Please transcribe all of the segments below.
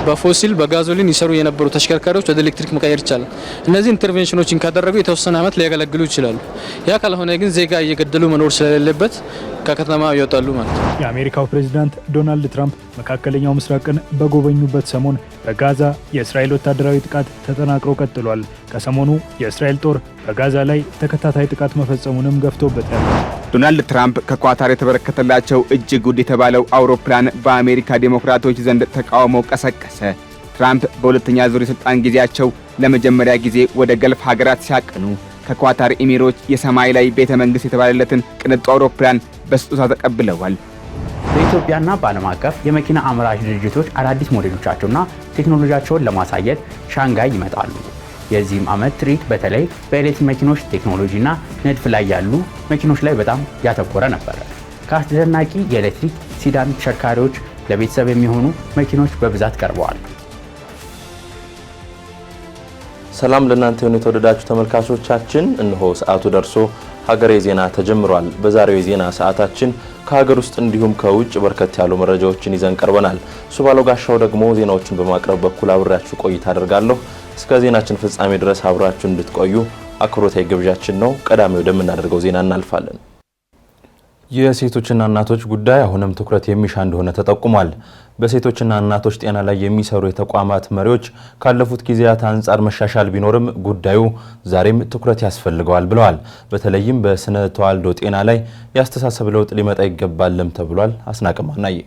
በፎሲል በጋዞሊን ይሰሩ የነበሩ ተሽከርካሪዎች ወደ ኤሌክትሪክ መቀየር ይቻላል። እነዚህ ኢንተርቬንሽኖችን ካደረጉ የተወሰነ አመት ሊያገለግሉ ይችላሉ። ያ ካልሆነ ግን ዜጋ እየገደሉ መኖር ስለሌለበት ከከተማ ይወጣሉ ማለት ነው። የአሜሪካው ፕሬዝዳንት ዶናልድ ትራምፕ መካከለኛው ምስራቅን በጎበኙበት ሰሞን በጋዛ የእስራኤል ወታደራዊ ጥቃት ተጠናክሮ ቀጥሏል። ከሰሞኑ የእስራኤል ጦር በጋዛ ላይ ተከታታይ ጥቃት መፈጸሙንም ገፍቶበታል። ዶናልድ ትራምፕ ከኳታር የተበረከተላቸው እጅግ ውድ የተባለው አውሮፕላን በአሜሪካ ዴሞክራቶች ዘንድ ተቃውሞ ቀሰቀሰ። ትራምፕ በሁለተኛ ዙር የስልጣን ጊዜያቸው ለመጀመሪያ ጊዜ ወደ ገልፍ ሀገራት ሲያቀኑ ከኳታር ኢሚሮች የሰማይ ላይ ቤተ መንግስት የተባለለትን ቅንጡ አውሮፕላን በስጦታ ተቀብለዋል። በኢትዮጵያና በዓለም አቀፍ የመኪና አምራች ድርጅቶች አዳዲስ ሞዴሎቻቸውና ቴክኖሎጂያቸውን ለማሳየት ሻንጋይ ይመጣሉ። የዚህም ዓመት ትርኢት በተለይ በኤሌክትሪክ መኪኖች ቴክኖሎጂና ንድፍ ላይ ያሉ መኪኖች ላይ በጣም ያተኮረ ነበር። ከአስደናቂ የኤሌክትሪክ ሲዳን ተሽከርካሪዎች ለቤተሰብ የሚሆኑ መኪኖች በብዛት ቀርበዋል። ሰላም ለእናንተ የሆኑ የተወደዳችሁ ተመልካቾቻችን፣ እነሆ ሰዓቱ ደርሶ ሀገሬ ዜና ተጀምሯል። በዛሬው የዜና ሰዓታችን ከሀገር ውስጥ እንዲሁም ከውጭ በርከት ያሉ መረጃዎችን ይዘን ቀርበናል። ሱባለው ጋሻው ደግሞ ዜናዎችን በማቅረብ በኩል አብራችሁ ቆይታ አደርጋለሁ። እስከ ዜናችን ፍጻሜ ድረስ አብራችሁ እንድትቆዩ አክብሮታዊ ግብዣችን ነው። ቀዳሚ ወደምናደርገው ዜና እናልፋለን። የሴቶችና እናቶች ጉዳይ አሁንም ትኩረት የሚሻ እንደሆነ ተጠቁሟል። በሴቶችና እናቶች ጤና ላይ የሚሰሩ የተቋማት መሪዎች ካለፉት ጊዜያት አንጻር መሻሻል ቢኖርም ጉዳዩ ዛሬም ትኩረት ያስፈልገዋል ብለዋል። በተለይም በስነ ተዋልዶ ጤና ላይ ያስተሳሰብ ለውጥ ሊመጣ ይገባልም ተብሏል። አስናቀማናዬ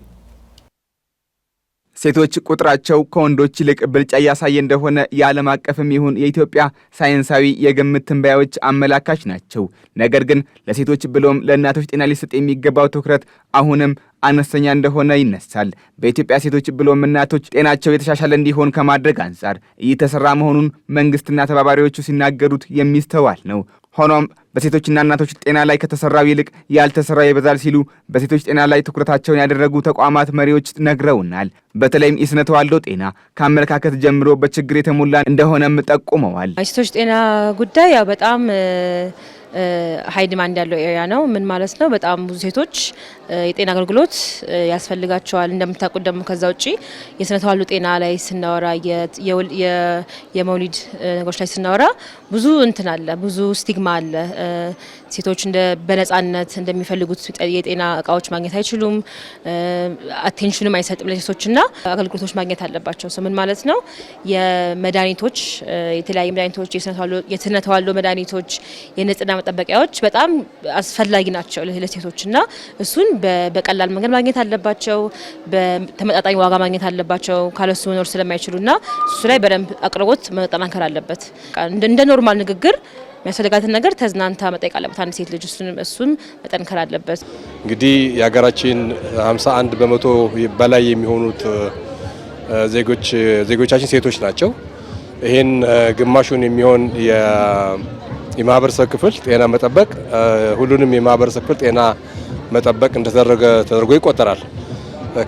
ሴቶች ቁጥራቸው ከወንዶች ይልቅ ብልጫ እያሳየ እንደሆነ የዓለም አቀፍም ይሁን የኢትዮጵያ ሳይንሳዊ የግምት ትንበያዎች አመላካች ናቸው። ነገር ግን ለሴቶች ብሎም ለእናቶች ጤና ሊሰጥ የሚገባው ትኩረት አሁንም አነስተኛ እንደሆነ ይነሳል። በኢትዮጵያ ሴቶች ብሎም እናቶች ጤናቸው የተሻሻለ እንዲሆን ከማድረግ አንጻር እየተሰራ መሆኑን መንግስትና ተባባሪዎቹ ሲናገሩት የሚስተዋል ነው። ሆኖም በሴቶችና እናቶች ጤና ላይ ከተሰራው ይልቅ ያልተሰራው ይበዛል ሲሉ በሴቶች ጤና ላይ ትኩረታቸውን ያደረጉ ተቋማት መሪዎች ነግረውናል። በተለይም የስነ ተዋልዶ ጤና ከአመለካከት ጀምሮ በችግር የተሞላ እንደሆነም ጠቁመዋል። የሴቶች ጤና ጉዳይ ያው በጣም ሃይ ዲማንድ ያለው ኤሪያ ነው። ምን ማለት ነው? በጣም ብዙ ሴቶች የጤና አገልግሎት ያስፈልጋቸዋል። እንደምታውቁት ደግሞ ከዛ ውጪ የስነ ተዋልዶ ጤና ላይ ስናወራ የመውሊድ ነገሮች ላይ ስናወራ ብዙ እንትን አለ፣ ብዙ ስቲግማ አለ። ሴቶች በነጻነት እንደሚፈልጉት የጤና እቃዎች ማግኘት አይችሉም። አቴንሽንም አይሰጥም ለሴቶችና አገልግሎቶች ማግኘት አለባቸው። ምን ማለት ነው? የመድኃኒቶች የተለያዩ መድኃኒቶች፣ የስነ ተዋልዶ መድኃኒቶች፣ የንጽህና መጠበቂያዎች በጣም አስፈላጊ ናቸው ለሴቶችና እሱን በቀላል መንገድ ማግኘት አለባቸው። በተመጣጣኝ ዋጋ ማግኘት አለባቸው። ካለሱ መኖር ስለማይችሉና እሱ ላይ በደንብ አቅርቦት መጠናከር አለበት። እንደ ኖርማል ንግግር የሚያስፈልጋትን ነገር ተዝናንታ መጠየቅ አለበት አንድ ሴት ልጅ። እሱም መጠንከር አለበት። እንግዲህ የሀገራችን 51 በመቶ በላይ የሚሆኑት ዜጎቻችን ሴቶች ናቸው። ይሄን ግማሹን የሚሆን የማህበረሰብ ክፍል ጤና መጠበቅ ሁሉንም የማህበረሰብ ክፍል ጤና መጠበቅ ተደርጎ ይቆጠራል።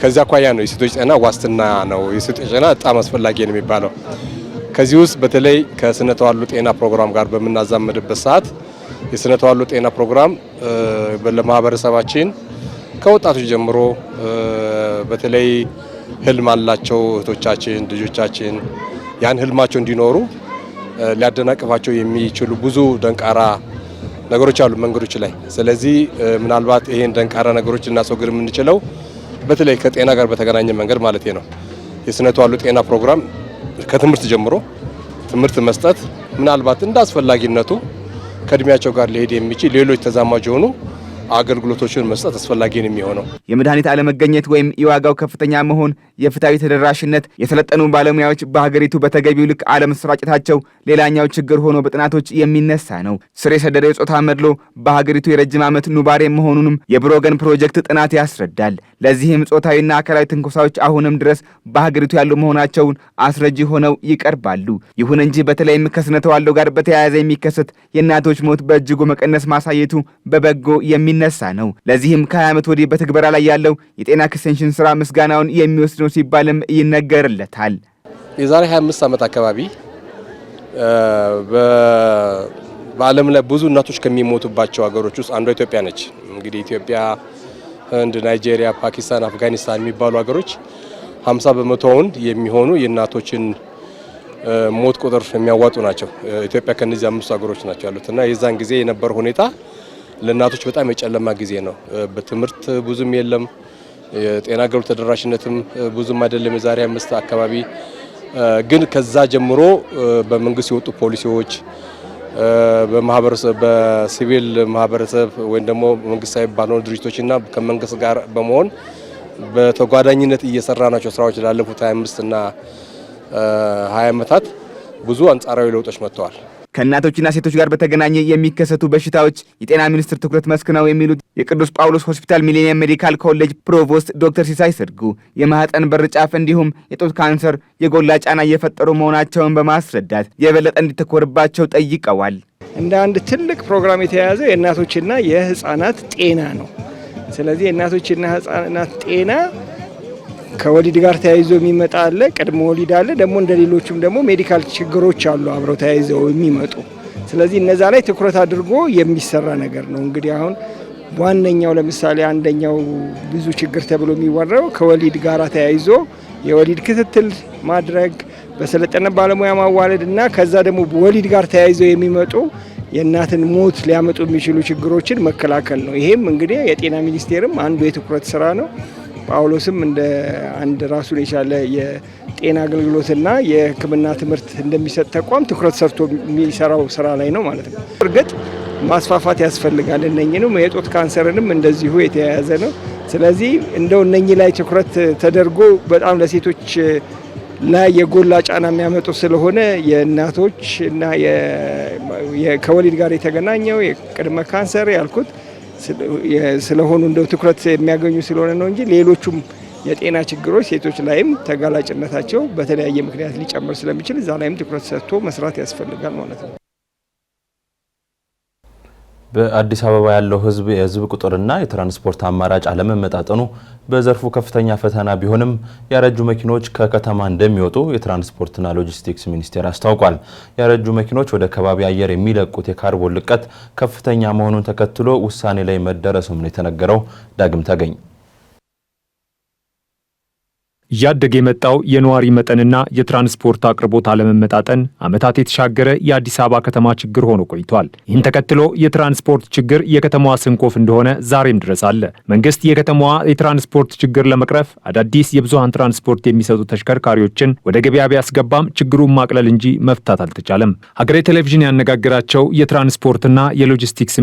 ከዚያ አኳያ ነው የሴቶች ጤና ዋስትና ነው፣ የሴቶች ጤና በጣም አስፈላጊ ነው የሚባለው። ከዚህ ውስጥ በተለይ ከስነ ተዋልዶ ጤና ፕሮግራም ጋር በምናዛመድበት ሰዓት የስነ ተዋልዶ ጤና ፕሮግራም ለማህበረሰባችን ከወጣቶች ጀምሮ በተለይ ህልም አላቸው እህቶቻችን፣ ልጆቻችን ያን ህልማቸው እንዲኖሩ ሊያደናቅፋቸው የሚችሉ ብዙ ደንቃራ ነገሮች አሉ መንገዶች ላይ። ስለዚህ ምናልባት ይሄን ደንቃራ ነገሮች ልናስወግድ የምንችለው በተለይ ከጤና ጋር በተገናኘ መንገድ ማለት ነው። የስነ ተዋልዶ ጤና ፕሮግራም ከትምህርት ጀምሮ ትምህርት መስጠት ምናልባት እንደ አስፈላጊነቱ ከእድሜያቸው ጋር ሊሄድ የሚችል ሌሎች ተዛማጅ የሆኑ አገልግሎቶችን መስጠት አስፈላጊ ነው የሚሆነው። የመድኃኒት አለመገኘት ወይም የዋጋው ከፍተኛ መሆን፣ የፍትሃዊ ተደራሽነት፣ የሰለጠኑ ባለሙያዎች በሀገሪቱ በተገቢው ልክ አለመሰራጨታቸው ሌላኛው ችግር ሆኖ በጥናቶች የሚነሳ ነው። ስር የሰደደው የጾታ መድሎ በሀገሪቱ የረጅም ዓመት ኑባሬ መሆኑንም የብሮገን ፕሮጀክት ጥናት ያስረዳል። ለዚህም ጾታዊና አካላዊ ትንኮሳዎች አሁንም ድረስ በሀገሪቱ ያሉ መሆናቸውን አስረጂ ሆነው ይቀርባሉ። ይሁን እንጂ በተለይም ከስነ ተዋልዶ ጋር በተያያዘ የሚከሰት የእናቶች ሞት በእጅጉ መቀነስ ማሳየቱ በበጎ የሚነሳ ነው። ለዚህም ከ20 ዓመት ወዲህ በትግበራ ላይ ያለው የጤና ኤክስቴንሽን ስራ ምስጋናውን የሚወስድ ነው ሲባልም ይነገርለታል። የዛሬ 25 ዓመት አካባቢ በዓለም ላይ ብዙ እናቶች ከሚሞቱባቸው ሀገሮች ውስጥ አንዷ ኢትዮጵያ ነች። እንግዲህ ኢትዮጵያ፣ ህንድ፣ ናይጄሪያ፣ ፓኪስታን፣ አፍጋኒስታን የሚባሉ ሀገሮች 50% የሚሆኑ የእናቶችን ሞት ቁጥር የሚያዋጡ ናቸው። ኢትዮጵያ ከነዚህ 5 ሀገሮች ናቸው ያሉትና የዛን ጊዜ የነበረው ሁኔታ ለእናቶች በጣም የጨለማ ጊዜ ነው። በትምህርት ብዙም የለም፣ የጤና አገልግሎት ተደራሽነትም ብዙም አይደለም። የዛሬ 5 አካባቢ ግን ከዛ ጀምሮ በመንግስት የወጡ ፖሊሲዎች በማህበረሰብ በሲቪል ማህበረሰብ ወይም ደግሞ መንግስታዊ ባልሆኑ ድርጅቶችና ከመንግስት ጋር በመሆን በተጓዳኝነት እየሰራ ናቸው ስራዎች ላለፉት 25 እና 20 ዓመታት ብዙ አንጻራዊ ለውጦች መጥተዋል። ከእናቶችና ሴቶች ጋር በተገናኘ የሚከሰቱ በሽታዎች የጤና ሚኒስቴር ትኩረት መስክ ነው የሚሉት የቅዱስ ጳውሎስ ሆስፒታል ሚሊኒየም ሜዲካል ኮሌጅ ፕሮቮስት ዶክተር ሲሳይ ስርጉ የማህፀን በር ጫፍ እንዲሁም የጡት ካንሰር የጎላ ጫና እየፈጠሩ መሆናቸውን በማስረዳት የበለጠ እንዲተኮርባቸው ጠይቀዋል። እንደ አንድ ትልቅ ፕሮግራም የተያያዘው የእናቶችና የህፃናት ጤና ነው። ስለዚህ የእናቶችና ህፃናት ጤና ከወሊድ ጋር ተያይዞ የሚመጣ አለ፣ ቅድመ ወሊድ አለ፣ ደግሞ እንደሌሎችም ደግሞ ሜዲካል ችግሮች አሉ አብረው ተያይዘው የሚመጡ። ስለዚህ እነዛ ላይ ትኩረት አድርጎ የሚሰራ ነገር ነው። እንግዲህ አሁን ዋነኛው ለምሳሌ አንደኛው ብዙ ችግር ተብሎ የሚወራው ከወሊድ ጋር ተያይዞ የወሊድ ክትትል ማድረግ፣ በሰለጠነ ባለሙያ ማዋለድ እና ከዛ ደግሞ ወሊድ ጋር ተያይዘው የሚመጡ የእናትን ሞት ሊያመጡ የሚችሉ ችግሮችን መከላከል ነው። ይሄም እንግዲህ የጤና ሚኒስቴርም አንዱ የትኩረት ስራ ነው። ጳውሎስም እንደ አንድ ራሱን የቻለ የጤና አገልግሎትና የሕክምና ትምህርት እንደሚሰጥ ተቋም ትኩረት ሰርቶ የሚሰራው ስራ ላይ ነው ማለት ነው። እርግጥ ማስፋፋት ያስፈልጋል። እነኝንም የጡት ካንሰርንም እንደዚሁ የተያያዘ ነው። ስለዚህ እንደው እነኚህ ላይ ትኩረት ተደርጎ በጣም ለሴቶች ላይ የጎላ ጫና የሚያመጡ ስለሆነ የእናቶች እና ከወሊድ ጋር የተገናኘው የቅድመ ካንሰር ያልኩት ስለሆኑ እንደው ትኩረት የሚያገኙ ስለሆነ ነው እንጂ ሌሎቹም የጤና ችግሮች ሴቶች ላይም ተጋላጭነታቸው በተለያየ ምክንያት ሊጨምር ስለሚችል እዛ ላይም ትኩረት ሰጥቶ መስራት ያስፈልጋል ማለት ነው። በአዲስ አበባ ያለው የህዝብ ቁጥርና የትራንስፖርት አማራጭ አለመመጣጠኑ በዘርፉ ከፍተኛ ፈተና ቢሆንም ያረጁ መኪኖች ከከተማ እንደሚወጡ የትራንስፖርትና ሎጂስቲክስ ሚኒስቴር አስታውቋል። ያረጁ መኪኖች ወደ ከባቢ አየር የሚለቁት የካርቦን ልቀት ከፍተኛ መሆኑን ተከትሎ ውሳኔ ላይ መደረሱም ነው የተነገረው። ዳግም ተገኝ እያደገ የመጣው የነዋሪ መጠንና የትራንስፖርት አቅርቦት አለመመጣጠን ዓመታት የተሻገረ የአዲስ አበባ ከተማ ችግር ሆኖ ቆይቷል። ይህን ተከትሎ የትራንስፖርት ችግር የከተማዋ ስንኮፍ እንደሆነ ዛሬም ድረስ አለ። መንግስት የከተማዋ የትራንስፖርት ችግር ለመቅረፍ አዳዲስ የብዙሃን ትራንስፖርት የሚሰጡ ተሽከርካሪዎችን ወደ ገበያ ቢያስገባም ችግሩን ማቅለል እንጂ መፍታት አልተቻለም። ሀገሬ ቴሌቪዥን ያነጋገራቸው የትራንስፖርትና የሎጂስቲክስ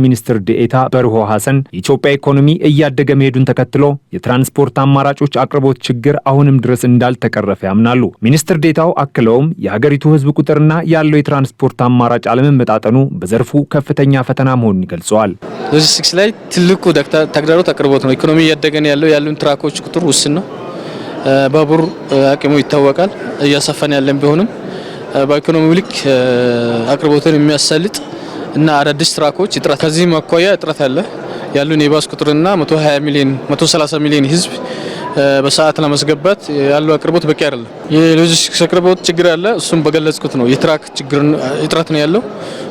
ሚኒስትር ዴኤታ በርሆ ሐሰን የኢትዮጵያ ኢኮኖሚ እያደገ መሄዱን ተከትሎ የትራንስፖርት አማራጮች አቅርቦት ችግር አሁንም ድረስ እንዳልተቀረፈ ያምናሉ። ሚኒስትር ዴታው አክለውም የሀገሪቱ ህዝብ ቁጥርና ያለው የትራንስፖርት አማራጭ አለመመጣጠኑ በዘርፉ ከፍተኛ ፈተና መሆኑን ገልጸዋል። ሎጂስቲክስ ላይ ትልቁ ተግዳሮት አቅርቦት ነው። ኢኮኖሚ እያደገን ያሉን ትራኮች ቁጥር ውስን ነው። ባቡር አቅሙ ይታወቃል፣ እያሰፋን ያለን ቢሆንም በኢኮኖሚው ልክ አቅርቦትን የሚያሳልጥ እና አዳዲስ ትራኮች እጥረት ከዚህም አኳያ እጥረት አለ። ያሉን የባስ ቁጥርና 130 ሚሊዮን ህዝብ በሰዓት ለማስገባት ያለው አቅርቦት በቂ አይደለም። የሎጂስቲክስ አቅርቦት ችግር አለ። እሱም በገለጽኩት ነው። የትራክ ችግር እጥረት ነው ያለው።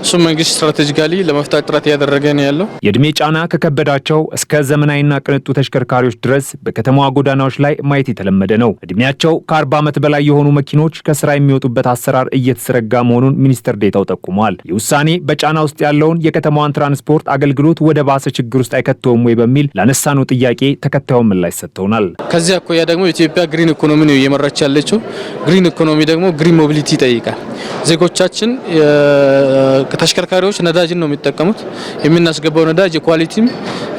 እሱም መንግስት ስትራቴጂካሊ ለመፍታት ጥረት እያደረገ ነው ያለው። የእድሜ ጫና ከከበዳቸው እስከ ዘመናዊና ቅንጡ ተሽከርካሪዎች ድረስ በከተማዋ ጎዳናዎች ላይ ማየት የተለመደ ነው። እድሜያቸው ከ40 ዓመት በላይ የሆኑ መኪኖች ከስራ የሚወጡበት አሰራር እየተዘረጋ መሆኑን ሚኒስትር ዴታው ጠቁመዋል። የውሳኔ በጫና ውስጥ ያለውን የከተማዋን ትራንስፖርት አገልግሎት ወደ ባሰ ችግር ውስጥ አይከተውም ወይ በሚል ላነሳነው ጥያቄ ተከታዩን ምላሽ ሰጥተውናል። ከዚህ አኳያ ደግሞ ኢትዮጵያ ግሪን ኢኮኖሚ ነው እየመራች ያለችው። ግሪን ኢኮኖሚ ደግሞ ግሪን ሞቢሊቲ ይጠይቃል። ዜጎቻችን ከተሽከርካሪዎች ነዳጅን ነው የሚጠቀሙት። የምናስገባው ነዳጅ የኳሊቲም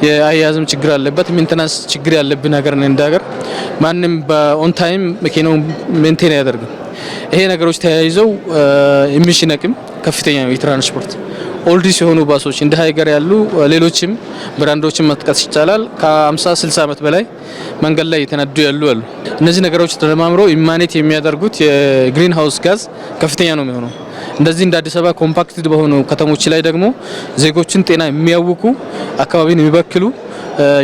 የአያያዝም ችግር አለበት። ሜንቴናንስ ችግር ያለብን ሀገር ነን። እንዳገር ማንም በኦን ታይም መኪናውን ሜንቴን አያደርግም። ይሄ ነገሮች ተያይዘው ኢሚሽን አቅም ከፍተኛ ነው። የትራንስፖርት ኦልዲስ የሆኑ ባሶች እንደ ሃይገር ያሉ ሌሎችም ብራንዶችን መጥቀስ ይቻላል። ከ50-60 ዓመት በላይ መንገድ ላይ የተነዱ ያሉ አሉ። እነዚህ ነገሮች ተደማምረው ኢማኔት የሚያደርጉት የግሪን ሃውስ ጋዝ ከፍተኛ ነው የሚሆነው። እንደዚህ እንደ አዲስ አበባ ኮምፓክትድ በሆኑ ከተሞች ላይ ደግሞ ዜጎችን ጤና የሚያውኩ አካባቢን የሚበክሉ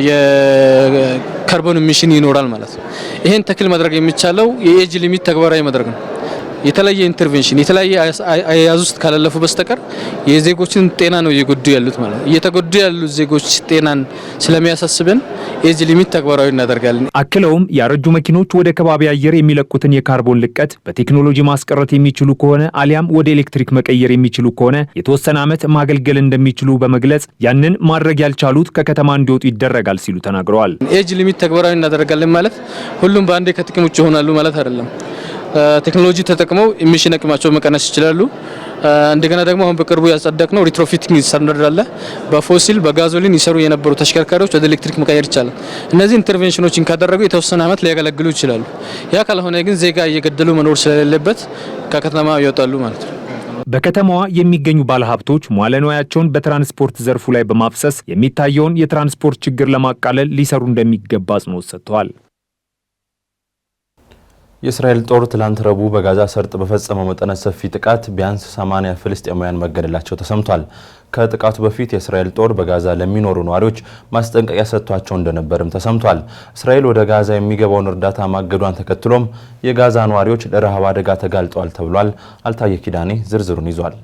የካርቦን ኢሚሽን ይኖራል ማለት ነው። ይሄን ተክል ማድረግ የሚቻለው የኤጅ ሊሚት ተግባራዊ ማድረግ ነው። የተለየ ኢንተርቬንሽን የተለየ አያያዝ ውስጥ ካላለፉ በስተቀር የዜጎችን ጤና ነው እየጎዱ ያሉት ማለት እየተጎዱ ያሉት ዜጎች ጤናን ስለሚያሳስበን ኤጅ ሊሚት ተግባራዊ እናደርጋለን። አክለውም ያረጁ መኪኖች ወደ ከባቢ አየር የሚለቁትን የካርቦን ልቀት በቴክኖሎጂ ማስቀረት የሚችሉ ከሆነ አሊያም ወደ ኤሌክትሪክ መቀየር የሚችሉ ከሆነ የተወሰነ ዓመት ማገልገል እንደሚችሉ በመግለጽ ያንን ማድረግ ያልቻሉት ከከተማ እንዲወጡ ይደረጋል ሲሉ ተናግረዋል። ኤጅ ሊሚት ተግባራዊ እናደርጋለን ማለት ሁሉም በአንዴ ከጥቅም ውጭ ይሆናሉ ማለት አይደለም። ቴክኖሎጂ ተጠቅመው ኢሚሽን አቅማቸው መቀነስ ይችላሉ። እንደገና ደግሞ አሁን በቅርቡ ያጸደቅነው ሪትሮፊቲንግ ስታንዳርድ አለ። በፎሲል በጋዞሊን ይሰሩ የነበሩ ተሽከርካሪዎች ወደ ኤሌክትሪክ መቀየር ይቻላል። እነዚህ ኢንተርቬንሽኖችን ካደረጉ የተወሰነ ዓመት ሊያገለግሉ ይችላሉ። ያ ካልሆነ ግን ዜጋ እየገደሉ መኖር ስለሌለበት ከከተማ ይወጣሉ ማለት ነው። በከተማዋ የሚገኙ ባለሀብቶች መዋዕለ ንዋያቸውን በትራንስፖርት ዘርፉ ላይ በማፍሰስ የሚታየውን የትራንስፖርት ችግር ለማቃለል ሊሰሩ እንደሚገባ አጽንኦት ሰጥተዋል። የእስራኤል ጦር ትላንት ረቡዕ በጋዛ ሰርጥ በፈጸመው መጠነ ሰፊ ጥቃት ቢያንስ 80 ፍልስጤማውያን መገደላቸው ተሰምቷል። ከጥቃቱ በፊት የእስራኤል ጦር በጋዛ ለሚኖሩ ነዋሪዎች ማስጠንቀቂያ ሰጥቷቸው እንደነበርም ተሰምቷል። እስራኤል ወደ ጋዛ የሚገባውን እርዳታ ማገዷን ተከትሎም የጋዛ ነዋሪዎች ለረሃብ አደጋ ተጋልጠዋል ተብሏል። አልታየ ኪዳኔ ዝርዝሩን ይዟል።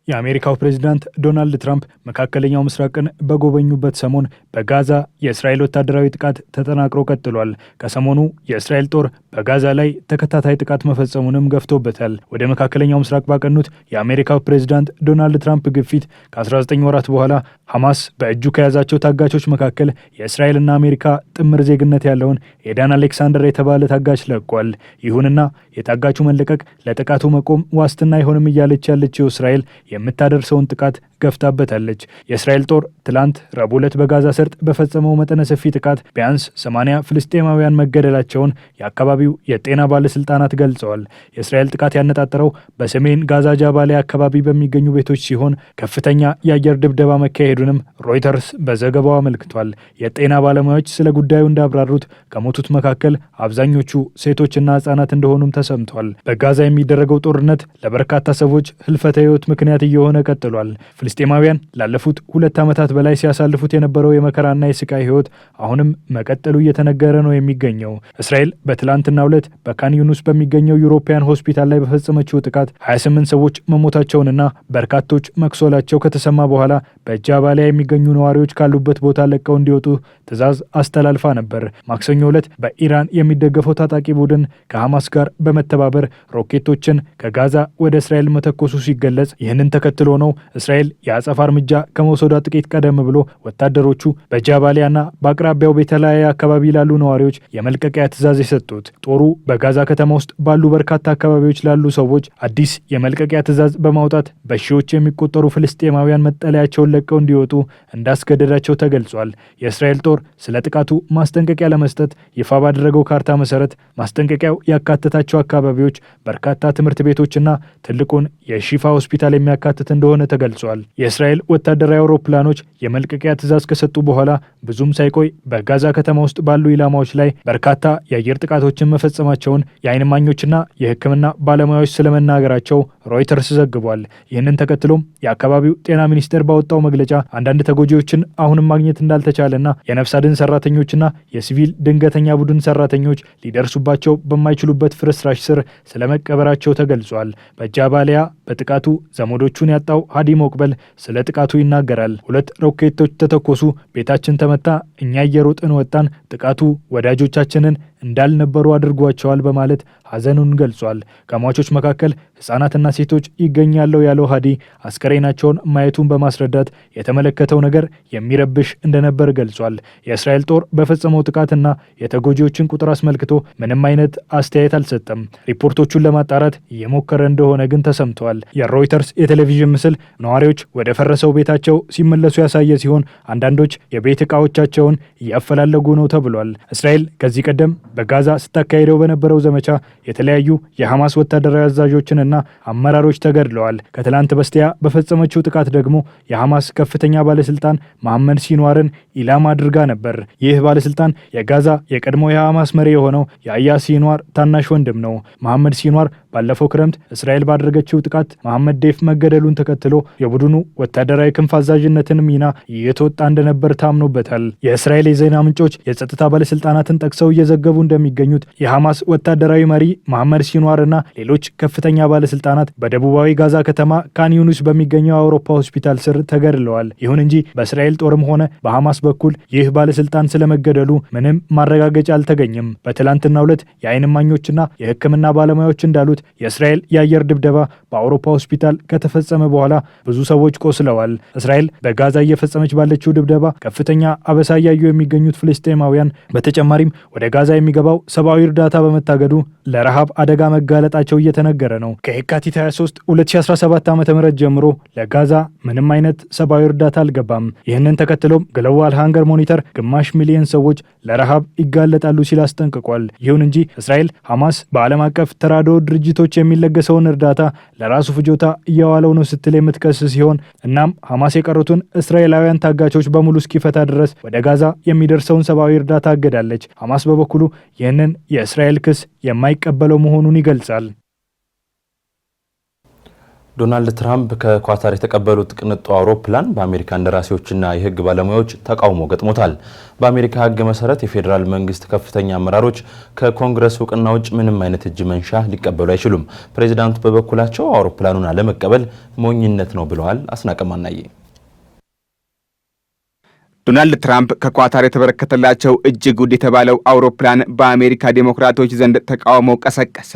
የአሜሪካው ፕሬዝዳንት ዶናልድ ትራምፕ መካከለኛው ምስራቅን በጎበኙበት ሰሞን በጋዛ የእስራኤል ወታደራዊ ጥቃት ተጠናክሮ ቀጥሏል። ከሰሞኑ የእስራኤል ጦር በጋዛ ላይ ተከታታይ ጥቃት መፈጸሙንም ገፍቶበታል። ወደ መካከለኛው ምስራቅ ባቀኑት የአሜሪካው ፕሬዝዳንት ዶናልድ ትራምፕ ግፊት ከ19 ወራት በኋላ ሐማስ በእጁ ከያዛቸው ታጋቾች መካከል የእስራኤልና አሜሪካ ጥምር ዜግነት ያለውን ኤዳን አሌክሳንደር የተባለ ታጋች ለቋል። ይሁንና የታጋቹ መለቀቅ ለጥቃቱ መቆም ዋስትና አይሆንም እያለች ያለችው እስራኤል የምታደርሰውን ጥቃት ገፍታበታለች። የእስራኤል ጦር ትላንት ረቡዕ ዕለት በጋዛ ሰርጥ በፈጸመው መጠነ ሰፊ ጥቃት ቢያንስ 80 ፍልስጤማውያን መገደላቸውን የአካባቢው የጤና ባለስልጣናት ገልጸዋል። የእስራኤል ጥቃት ያነጣጠረው በሰሜን ጋዛ ጃባሊያ አካባቢ በሚገኙ ቤቶች ሲሆን ከፍተኛ የአየር ድብደባ መካሄዱንም ሮይተርስ በዘገባው አመልክቷል። የጤና ባለሙያዎች ስለ ጉዳዩ እንዳብራሩት ከሞቱት መካከል አብዛኞቹ ሴቶችና ህጻናት እንደሆኑም ተሰምቷል። በጋዛ የሚደረገው ጦርነት ለበርካታ ሰዎች ህልፈተ ህይወት ምክንያት እየሆነ ቀጥሏል። ፍልስጤማውያን ላለፉት 2 ዓመታት በላይ ሲያሳልፉት የነበረው የመከራና የስቃይ ህይወት አሁንም መቀጠሉ እየተነገረ ነው የሚገኘው። እስራኤል በትላንትናው ዕለት በካን ዩኒስ በሚገኘው ዩሮፒያን ሆስፒታል ላይ በፈጸመችው ጥቃት 28 ሰዎች መሞታቸውንና በርካቶች መቁሰላቸው ከተሰማ በኋላ በጃባሊያ የሚገኙ ነዋሪዎች ካሉበት ቦታ ለቀው እንዲወጡ ትዕዛዝ አስተላልፋ ነበር። ማክሰኞ ዕለት በኢራን የሚደገፈው ታጣቂ ቡድን ከሐማስ ጋር በመተባበር ሮኬቶችን ከጋዛ ወደ እስራኤል መተኮሱ ሲገለጽ ይህንን ተከትሎ ነው እስራኤል የአጸፋ እርምጃ ከመውሰዷ ጥቂት ቀደም ብሎ ወታደሮቹ በጃባሊያና በአቅራቢያው ቤተላያ አካባቢ ላሉ ነዋሪዎች የመልቀቂያ ትዕዛዝ የሰጡት። ጦሩ በጋዛ ከተማ ውስጥ ባሉ በርካታ አካባቢዎች ላሉ ሰዎች አዲስ የመልቀቂያ ትዕዛዝ በማውጣት በሺዎች የሚቆጠሩ ፍልስጤማውያን መጠለያቸውን ለቀው እንዲወጡ እንዳስገደዳቸው ተገልጿል። የእስራኤል ጦር ስለ ጥቃቱ ማስጠንቀቂያ ለመስጠት ይፋ ባደረገው ካርታ መሰረት ማስጠንቀቂያው ያካተታቸው አካባቢዎች በርካታ ትምህርት ቤቶችና ትልቁን የሺፋ ሆስፒታል የሚያካትት እንደሆነ ተገልጿል። የእስራኤል ወታደራዊ አውሮፕላኖች የመልቀቂያ ትዕዛዝ ከሰጡ በኋላ ብዙም ሳይቆይ በጋዛ ከተማ ውስጥ ባሉ ኢላማዎች ላይ በርካታ የአየር ጥቃቶችን መፈጸማቸውን የዓይን እማኞችና የሕክምና ባለሙያዎች ስለመናገራቸው ሮይተርስ ዘግቧል። ይህንን ተከትሎም የአካባቢው ጤና ሚኒስቴር ባወጣው መግለጫ አንዳንድ ተጎጂዎችን አሁንም ማግኘት እንዳልተቻለና የነፍስ አድን ሰራተኞችና የሲቪል ድንገተኛ ቡድን ሰራተኞች ሊደርሱባቸው በማይችሉበት ፍርስራሽ ስር ስለመቀበራቸው ተገልጿል። በጃባሊያ በጥቃቱ ዘመዶቹን ያጣው ሃዲ ሞቅበል ስለ ጥቃቱ ይናገራል። 2 ሮኬቶች ተተኮሱ፣ ቤታችን ተመታ፣ እኛ እየሮጥን ወጣን፣ ጥቃቱ ወዳጆቻችንን እንዳልነበሩ አድርጓቸዋል በማለት ሐዘኑን ገልጿል። ከሟቾች መካከል ህጻናትና ሴቶች ይገኛሉ ያለው ሃዲ አስከሬናቸውን ማየቱን በማስረዳት የተመለከተው ነገር የሚረብሽ እንደነበር ገልጿል። የእስራኤል ጦር በፈጸመው ጥቃትና የተጎጂዎችን ቁጥር አስመልክቶ ምንም አይነት አስተያየት አልሰጠም። ሪፖርቶቹን ለማጣራት እየሞከረ እንደሆነ ግን ተሰምተዋል። የሮይተርስ የቴሌቪዥን ምስል ነዋሪዎች ወደ ፈረሰው ቤታቸው ሲመለሱ ያሳየ ሲሆን አንዳንዶች የቤት ዕቃዎቻቸውን እያፈላለጉ ነው ተብሏል። እስራኤል ከዚህ ቀደም በጋዛ ስታካሄደው በነበረው ዘመቻ የተለያዩ የሐማስ ወታደራዊ አዛዦችንና አመራሮች ተገድለዋል። ከትላንት በስቲያ በፈጸመችው ጥቃት ደግሞ የሐማስ ከፍተኛ ባለስልጣን መሐመድ ሲንዋርን ኢላማ አድርጋ ነበር። ይህ ባለስልጣን የጋዛ የቀድሞ የሐማስ መሪ የሆነው የአያ ሲንዋር ታናሽ ወንድም ነው። መሐመድ ሲንዋር ባለፈው ክረምት እስራኤል ባደረገችው ጥቃት መሐመድ ዴፍ መገደሉን ተከትሎ የቡድኑ ወታደራዊ ክንፍ አዛዥነትን ሚና እየተወጣ እንደነበር ታምኖበታል። የእስራኤል የዜና ምንጮች የጸጥታ ባለስልጣናትን ጠቅሰው እየዘገቡ እንደሚገኙት የሐማስ ወታደራዊ መሪ መሐመድ ሲንዋርና ሌሎች ከፍተኛ ባለስልጣናት በደቡባዊ ጋዛ ከተማ ካን ዩኒስ በሚገኘው አውሮፓ ሆስፒታል ስር ተገድለዋል። ይሁን እንጂ በእስራኤል ጦርም ሆነ በሐማስ በኩል ይህ ባለስልጣን ስለመገደሉ ምንም ማረጋገጫ አልተገኘም። በትላንትናው ዕለት የዓይን እማኞችና የሕክምና ባለሙያዎች እንዳሉት የእስራኤል የአየር ድብደባ በአውሮፓ ሆስፒታል ከተፈጸመ በኋላ ብዙ ሰዎች ቆስለዋል። እስራኤል በጋዛ እየፈጸመች ባለችው ድብደባ ከፍተኛ አበሳ እያዩ የሚገኙት ፍልስጤማውያን በተጨማሪም ወደ ጋዛ የሚገባው ሰብአዊ እርዳታ በመታገዱ ለረሃብ አደጋ መጋለጣቸው እየተነገረ ነው። ከየካቲት 23 2017 ዓ.ም ጀምሮ ለጋዛ ምንም አይነት ሰብአዊ እርዳታ አልገባም። ይህንን ተከትሎም ግሎባል ሃንገር ሞኒተር ግማሽ ሚሊዮን ሰዎች ለረሃብ ይጋለጣሉ ሲል አስጠንቅቋል። ይሁን እንጂ እስራኤል ሐማስ በዓለም አቀፍ ተራድኦ ድርጅቶች የሚለገሰውን እርዳታ ለራሱ ፍጆታ እያዋለው ነው ስትል የምትከስ ሲሆን እናም ሐማስ የቀሩትን እስራኤላውያን ታጋቾች በሙሉ እስኪፈታ ድረስ ወደ ጋዛ የሚደርሰውን ሰብአዊ እርዳታ አገዳለች። ሐማስ በበኩሉ ይህንን የእስራኤል ክስ የማይቀበለው መሆኑን ይገልጻል። ዶናልድ ትራምፕ ከኳታር የተቀበሉት ቅንጡ አውሮፕላን በአሜሪካ እንደራሴዎችና የሕግ ባለሙያዎች ተቃውሞ ገጥሞታል። በአሜሪካ ሕግ መሰረት የፌዴራል መንግስት ከፍተኛ አመራሮች ከኮንግረስ እውቅና ውጭ ምንም አይነት እጅ መንሻ ሊቀበሉ አይችሉም። ፕሬዚዳንቱ በበኩላቸው አውሮፕላኑን አለመቀበል ሞኝነት ነው ብለዋል። አስናቀማናዬ ዶናልድ ትራምፕ ከኳታር የተበረከተላቸው እጅግ ውድ የተባለው አውሮፕላን በአሜሪካ ዴሞክራቶች ዘንድ ተቃውሞ ቀሰቀሰ።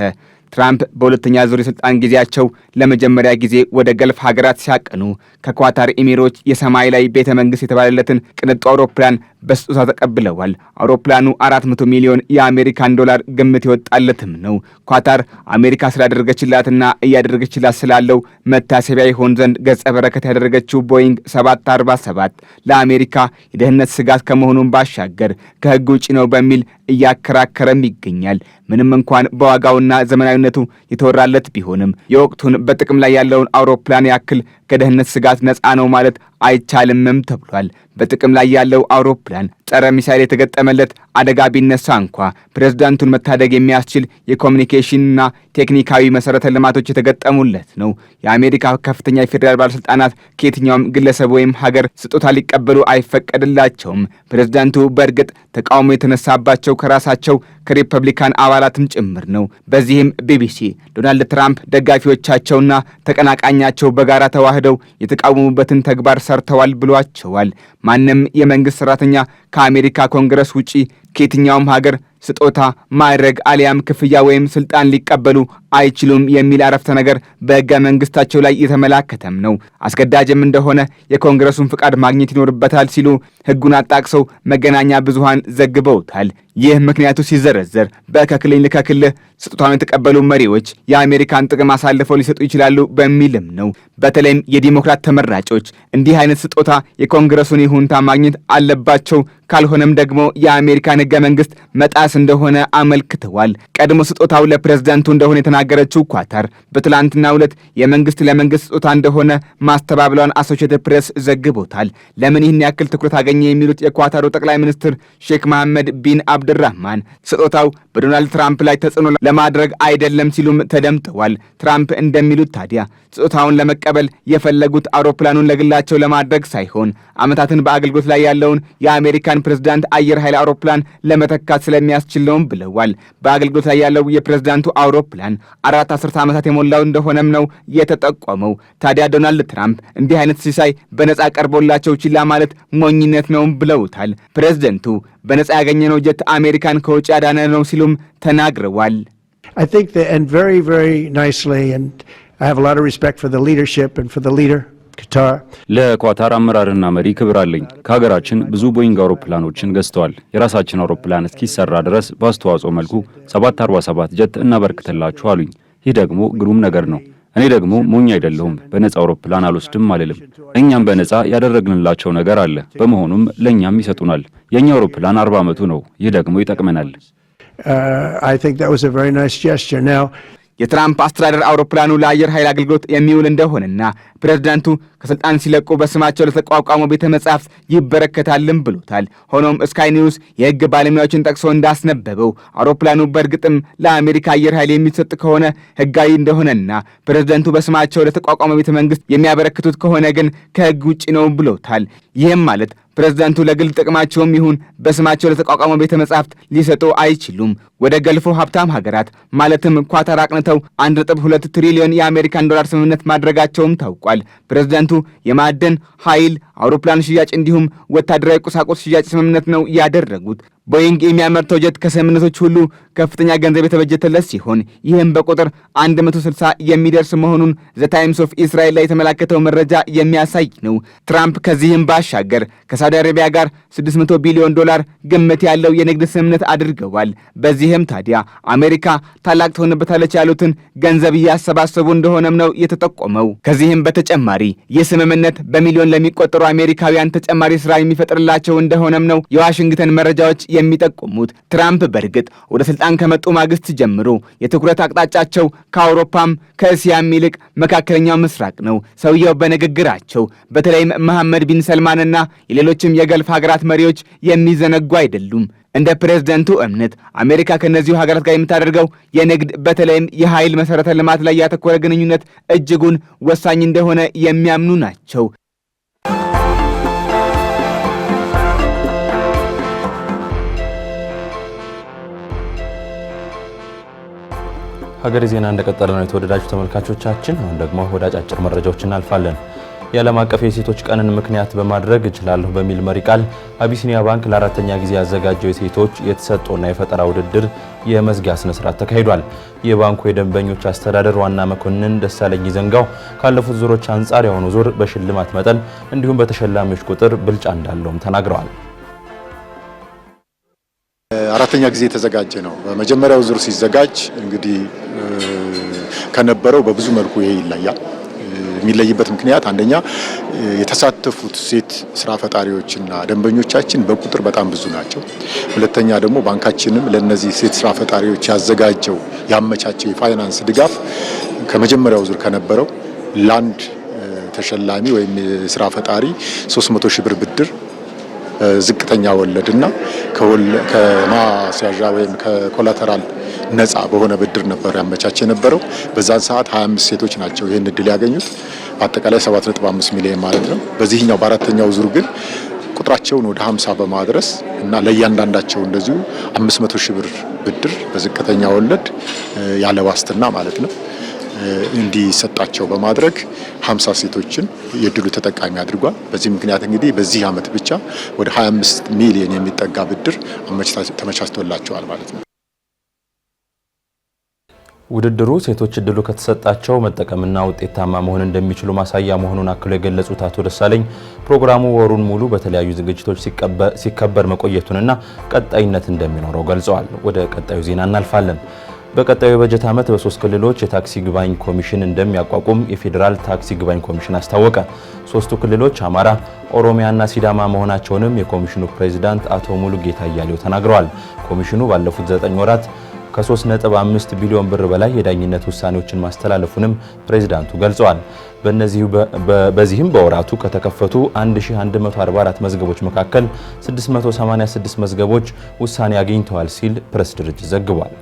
ትራምፕ በሁለተኛ ዙር የስልጣን ጊዜያቸው ለመጀመሪያ ጊዜ ወደ ገልፍ ሀገራት ሲያቀኑ ከኳታር ኤሚሮች የሰማይ ላይ ቤተ መንግስት የተባለለትን ቅንጡ አውሮፕላን በስጦታ ተቀብለዋል። አውሮፕላኑ 400 ሚሊዮን የአሜሪካን ዶላር ግምት የወጣለትም ነው። ኳታር አሜሪካ ስላደረገችላትና እያደረገችላት ስላለው መታሰቢያ ይሆን ዘንድ ገጸ በረከት ያደረገችው ቦይንግ 747 ለአሜሪካ የደህንነት ስጋት ከመሆኑን ባሻገር ከህግ ውጭ ነው በሚል እያከራከረም ይገኛል። ምንም እንኳን በዋጋውና ዘመናዊነቱ የተወራለት ቢሆንም የወቅቱን በጥቅም ላይ ያለውን አውሮፕላን ያክል ከደህንነት ስጋት ነፃ ነው ማለት አይቻልምም ተብሏል። በጥቅም ላይ ያለው አውሮፕላን ጸረ ሚሳይል የተገጠመለት አደጋ ቢነሳ እንኳ ፕሬዝዳንቱን መታደግ የሚያስችል የኮሚኒኬሽንና ቴክኒካዊ መሰረተ ልማቶች የተገጠሙለት ነው። የአሜሪካ ከፍተኛ የፌዴራል ባለስልጣናት ከየትኛውም ግለሰብ ወይም ሀገር ስጦታ ሊቀበሉ አይፈቀድላቸውም። ፕሬዝዳንቱ በእርግጥ ተቃውሞ የተነሳባቸው ከራሳቸው ከሪፐብሊካን አባላትም ጭምር ነው። በዚህም ቢቢሲ ዶናልድ ትራምፕ ደጋፊዎቻቸውና ተቀናቃኛቸው በጋራ ተዋህደው የተቃወሙበትን ተግባር ሰርተዋል ብሏቸዋል። ማንም የመንግስት ሰራተኛ ከአሜሪካ ኮንግረስ ውጪ ከየትኛውም ሀገር ስጦታ ማድረግ አሊያም ክፍያ ወይም ስልጣን ሊቀበሉ አይችሉም የሚል አረፍተ ነገር በሕገ መንግስታቸው ላይ የተመላከተም ነው። አስገዳጅም እንደሆነ የኮንግረሱን ፍቃድ ማግኘት ይኖርበታል ሲሉ ሕጉን አጣቅሰው መገናኛ ብዙሃን ዘግበውታል። ይህ ምክንያቱ ሲዘረዘር በከክልኝ ልከክልህ ስጦታውን የተቀበሉ መሪዎች የአሜሪካን ጥቅም አሳልፈው ሊሰጡ ይችላሉ በሚልም ነው። በተለይም የዲሞክራት ተመራጮች እንዲህ አይነት ስጦታ የኮንግረሱን ይሁንታ ማግኘት አለባቸው፣ ካልሆነም ደግሞ የአሜሪካን ሕገ መንግስት መጣስ እንደሆነ አመልክተዋል። ቀድሞ ስጦታው ለፕሬዝዳንቱ እንደሆነ የተናገረችው ኳታር በትላንትናው ዕለት የመንግስት ለመንግስት ስጦታ እንደሆነ ማስተባበሏን አሶሺየትድ ፕሬስ ዘግቦታል። ለምን ይህን ያክል ትኩረት አገኘ የሚሉት የኳታሩ ጠቅላይ ሚኒስትር ሼክ መሐመድ ቢን አብድራህማን ስጦታው በዶናልድ ትራምፕ ላይ ተጽዕኖ ለማድረግ አይደለም ሲሉም ተደምጠዋል። ትራምፕ እንደሚሉት ታዲያ ስጦታውን ለመቀበል የፈለጉት አውሮፕላኑን ለግላቸው ለማድረግ ሳይሆን ዓመታትን በአገልግሎት ላይ ያለውን የአሜሪካን ፕሬዝዳንት አየር ኃይል አውሮፕላን ለመተካት ስለሚያስችል ነውም ብለዋል። በአገልግሎት ላይ ያለው የፕሬዝዳንቱ አውሮፕላን 4 አስርተ ዓመታት የሞላው እንደሆነም ነው የተጠቆመው። ታዲያ ዶናልድ ትራምፕ እንዲህ አይነት ሲሳይ በነፃ ቀርቦላቸው ችላ ማለት ሞኝነት ነውም ብለውታል። ፕሬዝደንቱ በነፃ ያገኘነው ጀት አሜሪካን ከውጭ ያዳነ ነው ሲሉም ተናግረዋል። I think they end very, very nicely, and I have a lot of respect for the leadership and for the leader, Qatar. ለኳታር አመራርና መሪ ክብር አለኝ። ከሀገራችን ብዙ ቦይንግ አውሮፕላኖችን ገዝተዋል። የራሳችን አውሮፕላን እስኪሰራ ድረስ በአስተዋጽኦ መልኩ 747 ጀት እናበርክትላችሁ አሉኝ። ይህ ደግሞ ግሩም ነገር ነው። እኔ ደግሞ ሞኝ አይደለሁም። በነፃ አውሮፕላን አልወስድም አልልም። እኛም በነፃ ያደረግንላቸው ነገር አለ። በመሆኑም ለእኛም ይሰጡናል። የእኛ አውሮፕላን 40 ዓመቱ ነው። ይህ ደግሞ ይጠቅመናል። I think that was a very nice gesture. Now, የትራምፕ አስተዳደር አውሮፕላኑ ለአየር ኃይል አገልግሎት የሚውል እንደሆነና ፕሬዝዳንቱ ከስልጣን ሲለቁ በስማቸው ለተቋቋመው ቤተ መጻሕፍት ይበረከታልም ብሎታል። ሆኖም ስካይ ኒውስ የሕግ ባለሙያዎችን ጠቅሶ እንዳስነበበው አውሮፕላኑ በእርግጥም ለአሜሪካ አየር ኃይል የሚሰጥ ከሆነ ሕጋዊ እንደሆነና ፕሬዝዳንቱ በስማቸው ለተቋቋመው ቤተ መንግስት የሚያበረክቱት ከሆነ ግን ከሕግ ውጪ ነው ብሎታል። ይህም ማለት ፕሬዝዳንቱ ለግል ጥቅማቸውም ይሁን በስማቸው ለተቋቋመው ቤተ መጻሕፍት ሊሰጡ አይችሉም። ወደ ገልፎ ሀብታም ሀገራት ማለትም ኳታር አቅንተው 1.2 ትሪሊዮን የአሜሪካን ዶላር ስምምነት ማድረጋቸውም ታውቋል። ፕሬዝዳንቱ የማዕድን ኃይል፣ አውሮፕላን ሽያጭ እንዲሁም ወታደራዊ ቁሳቁስ ሽያጭ ስምምነት ነው ያደረጉት። ቦይንግ የሚያመርተው ጀት ከስምምነቶች ሁሉ ከፍተኛ ገንዘብ የተበጀተለት ሲሆን ይህም በቁጥር 160 የሚደርስ መሆኑን ዘ ታይምስ ኦፍ እስራኤል ላይ የተመላከተው መረጃ የሚያሳይ ነው። ትራምፕ ከዚህም ባሻገር ከሳውዲ አረቢያ ጋር 600 ቢሊዮን ዶላር ግምት ያለው የንግድ ስምምነት አድርገዋል። በዚህም ታዲያ አሜሪካ ታላቅ ትሆንበታለች ያሉትን ገንዘብ እያሰባሰቡ እንደሆነም ነው የተጠቆመው። ከዚህም በተጨማሪ ይህ ስምምነት በሚሊዮን ለሚቆጠሩ አሜሪካውያን ተጨማሪ ስራ የሚፈጥርላቸው እንደሆነም ነው የዋሽንግተን መረጃዎች የሚጠቁሙት። ትራምፕ በእርግጥ ወደ ስልጣን ከመጡ ማግስት ጀምሮ የትኩረት አቅጣጫቸው ከአውሮፓም ከእስያም ይልቅ መካከለኛው ምስራቅ ነው። ሰውየው በንግግራቸው በተለይም መሐመድ ቢን ሰልማንና የሌሎችም የገልፍ ሀገራት መሪዎች የሚዘነጉ አይደሉም። እንደ ፕሬዝዳንቱ እምነት አሜሪካ ከነዚሁ ሀገራት ጋር የምታደርገው የንግድ በተለይም የኃይል መሰረተ ልማት ላይ ያተኮረ ግንኙነት እጅጉን ወሳኝ እንደሆነ የሚያምኑ ናቸው። ሀገሬ ዜና እንደቀጠለ ነው። የተወደዳችሁ ተመልካቾቻችን፣ አሁን ደግሞ ወደ አጫጭር መረጃዎች እናልፋለን። የዓለም አቀፍ የሴቶች ቀንን ምክንያት በማድረግ እችላለሁ በሚል መሪ ቃል አቢሲኒያ ባንክ ለአራተኛ ጊዜ ያዘጋጀው የሴቶች የተሰጥኦና የፈጠራ ውድድር የመዝጊያ ስነ ስርዓት ተካሂዷል። የባንኩ የደንበኞች አስተዳደር ዋና መኮንን ደሳለኝ ዘንጋው ካለፉት ዙሮች አንጻር የሆኑ ዙር በሽልማት መጠን እንዲሁም በተሸላሚዎች ቁጥር ብልጫ እንዳለውም ተናግረዋል። አራተኛ ጊዜ የተዘጋጀ ነው። በመጀመሪያው ዙር ሲዘጋጅ እንግዲህ ከነበረው በብዙ መልኩ ይሄ ይለያል። የሚለይበት ምክንያት አንደኛ የተሳተፉት ሴት ስራ ፈጣሪዎችና ደንበኞቻችን በቁጥር በጣም ብዙ ናቸው። ሁለተኛ ደግሞ ባንካችንም ለነዚህ ሴት ስራ ፈጣሪዎች ያዘጋጀው ያመቻቸው የፋይናንስ ድጋፍ ከመጀመሪያው ዙር ከነበረው ለአንድ ተሸላሚ ወይም የስራ ፈጣሪ 300 ሺህ ብር ብድር ዝቅተኛ ወለድና ከማስያዣ ወይም ከኮላተራል ነፃ በሆነ ብድር ነበር ያመቻች የነበረው። በዛን ሰዓት 25 ሴቶች ናቸው ይህን እድል ያገኙት። አጠቃላይ 7.5 ሚሊዮን ማለት ነው። በዚህኛው በአራተኛው ዙር ግን ቁጥራቸውን ወደ 50 በማድረስ እና ለእያንዳንዳቸው እንደዚሁ 500 ሺህ ብር ብድር በዝቅተኛ ወለድ ያለ ዋስትና ማለት ነው እንዲሰጣቸው በማድረግ 50 ሴቶችን የድሉ ተጠቃሚ አድርጓል። በዚህ ምክንያት እንግዲህ በዚህ ዓመት ብቻ ወደ 25 ሚሊዮን የሚጠጋ ብድር ተመቻችቶላቸዋል ማለት ነው። ውድድሩ ሴቶች እድሉ ከተሰጣቸው መጠቀምና ውጤታማ መሆን እንደሚችሉ ማሳያ መሆኑን አክሎ የገለጹት አቶ ደሳለኝ ፕሮግራሙ ወሩን ሙሉ በተለያዩ ዝግጅቶች ሲከበር መቆየቱንና ቀጣይነት እንደሚኖረው ገልጸዋል። ወደ ቀጣዩ ዜና እናልፋለን። በቀጣዩ በጀት ዓመት በ3 ክልሎች የታክሲ ግባኝ ኮሚሽን እንደሚያቋቁም የፌዴራል ታክሲ ግባኝ ኮሚሽን አስታወቀ። 3ቱ ክልሎች አማራ፣ ኦሮሚያና ሲዳማ መሆናቸውንም የኮሚሽኑ ፕሬዝዳንት አቶ ሙሉጌታ አያሌው ተናግረዋል። ኮሚሽኑ ባለፉት 9 ወራት ከ3.5 ቢሊዮን ብር በላይ የዳኝነት ውሳኔዎችን ማስተላለፉንም ፕሬዝዳንቱ ገልጸዋል። በዚህም በወራቱ ከተከፈቱ 1144 መዝገቦች መካከል 686 መዝገቦች ውሳኔ አግኝተዋል ሲል ፕሬስ ድርጅት ዘግቧል።